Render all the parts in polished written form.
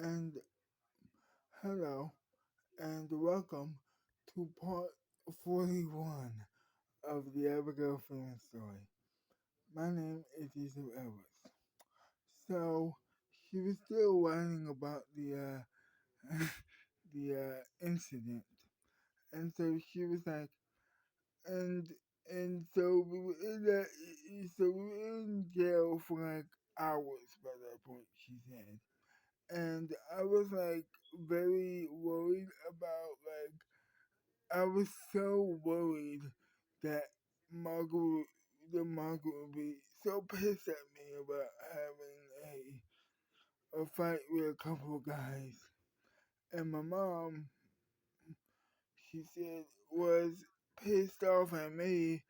And hello, and welcome to part 41 of the Abigail Freeman story. My name is Yusef. So, she was still whining about the incident, and so she was like, and and so we were in that, so we were in jail for like hours by that point. She said, and I was like very worried about I was so worried that Margaret Margaret would be so pissed at me about having a fight with a couple of guys. And my mom, she said, was pissed off at me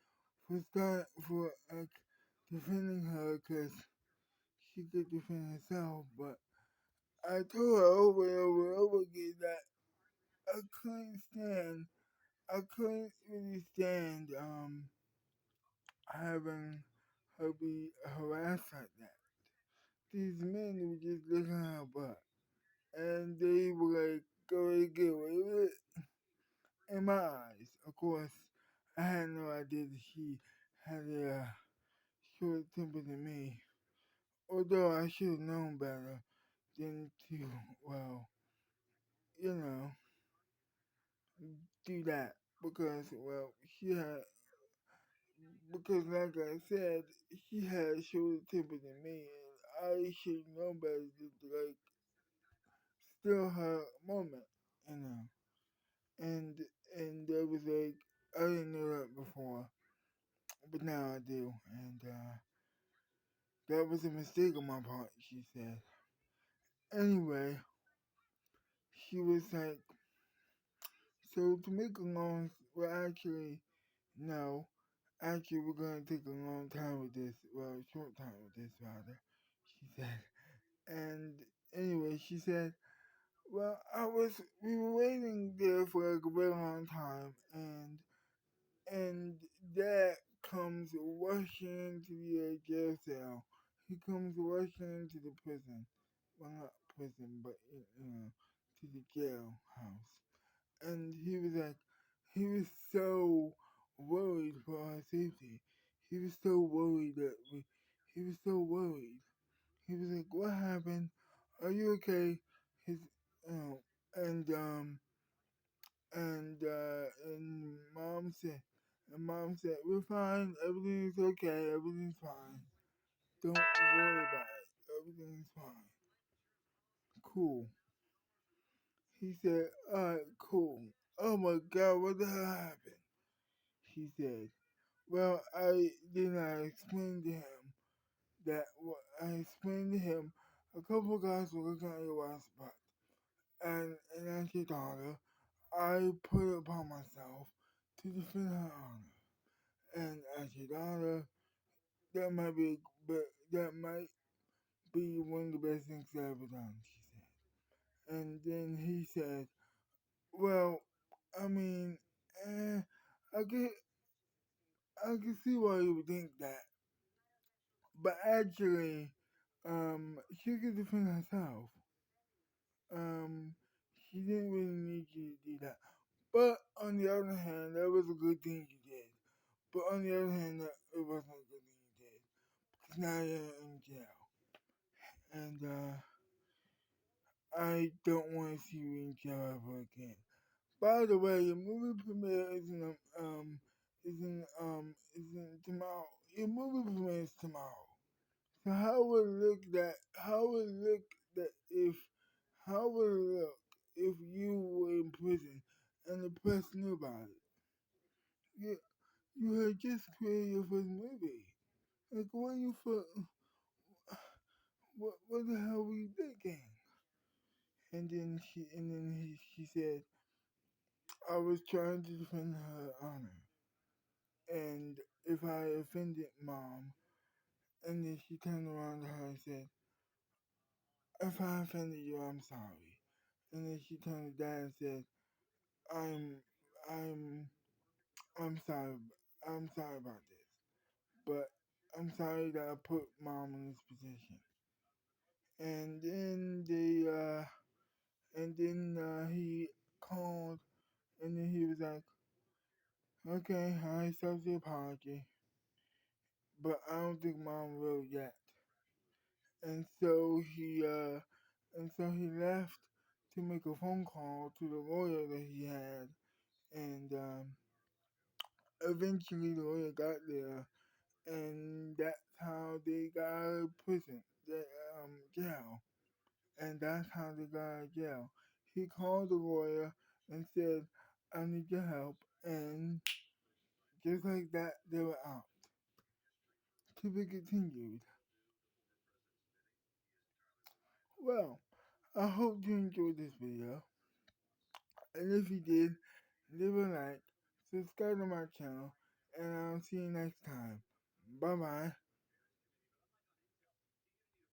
for like defending her because she could defend herself. But I told her over and over and over again that I couldn't stand I couldn't really stand having her be harassed like that. These men were just looking at her butt, and they were like, "Go and get away with it." In my eyes, of course, I had no idea that she had a short temper than me. Although I should have known better than to, well, you know, do that because, well, she had because like I said, she had a shorter temper than me, and I should know better than to like steal her moment, you know. And and there was like I didn't know that before, but now I do, and that was a mistake on my part. She said. Anyway, she was like, so to make a long, well actually no, actually we're gonna take a long time with this, well a short time with this rather. She said. And anyway, she said, well, we were waiting there for like a very long time, and Dad comes rushing into the jail cell. He comes rushing into the prison. Well, not prison, but, to the jail house. And he was so worried for our safety. He was so worried he was so worried. He was like, "What happened? Are you okay?" His, uh, and and mom said, "We're fine. Everything's okay. Everything's fine. Don't worry about it. Everything's fine. Cool." He said, "All right, cool. Oh my God, what the hell happened?" He said, "Well, I explain to him that what I explained to him. A couple of guys were looking at your wife's butt, and as your daughter, I put it upon myself to defend her honor. And as your daughter, that might be, but that might be one of the best things I've ever done," she said. And then he said, "Well, I mean, eh, I get, I can see why you would think that, but actually, she could defend herself. Um, she didn't really need you to do that. But on the other hand, that was a good thing you did. But on the other hand, it wasn't a good thing you did. Because now you're in jail. And I don't want to see you in jail ever again. By the way, your movie premiere isn't tomorrow. Your movie premiere is tomorrow. So how would it look that if how would it look if you were in prison and the press knew about it? You had just created your first movie. Like what you for what the hell were you thinking? She said, I was trying to defend her honor. And if I offended mom, and then she turned around to her and said, if I offended you, I'm sorry. And then she turned to dad and said, I'm, I'm, I'm sorry, I'm sorry about this, but I'm sorry that I put mom in this position. And then And then he called, and then he was like, "Okay, I accept the apology, but I don't think Mom will yet." And so he left to make a phone call to the lawyer that he had, and eventually the lawyer got there, and that's how they got out of prison, jail, and that's how they got out of jail. He called the lawyer and said, "I need your help," and just like that, they were out. To be continued. Well, I hope you enjoyed this video, and if you did, leave a like, subscribe to my channel, and I'll see you next time. Bye bye.